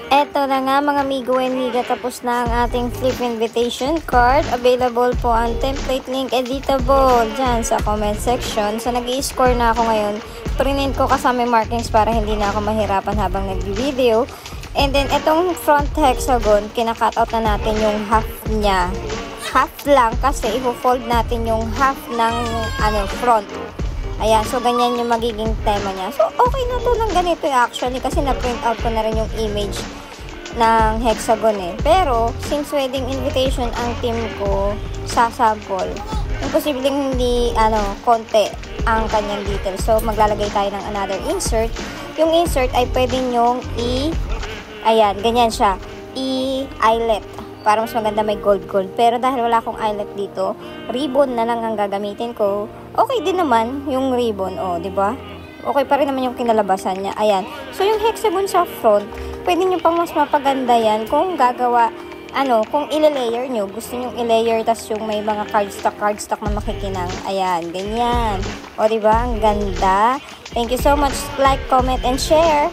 Eto na nga mga amigo and miga, tapos na ang ating flip invitation card. Available po ang template link editable dyan sa comment section. So nag-i-score na ako ngayon. Prinin ko kasama markings para hindi na ako mahirapan habang nag-video. And then itong front hexagon, kinakat out na natin yung half niya. Half lang kasi i-fold natin yung half ng front. Ayan, so ganyan yung magiging tema niya. So, okay na to ng ganito actually kasi na-print out ko na rin yung image ng hexagon eh. Pero, since wedding invitation ang team ko sa sample, imposibleng hindi, konti ang kanyang details. So, maglalagay tayo ng another insert. Yung insert ay pwede nyong ayan, ganyan siya, eyelet. Para mas maganda may gold. Pero dahil wala akong eyelet dito, ribbon na lang ang gagamitin ko. Okay din naman yung ribbon, di ba? Okay pa rin naman yung kinalabasan niya. Ayan. So yung hexagon sa front, pwede niyo pang mas mapaganda yan kung gagawa, kung ile-layer niyo, gusto niyo i-layer tas yung may mga cardstock na makikinang. Ayan, ganyan. O di ba? Ang ganda. Thank you so much. Like, comment and share.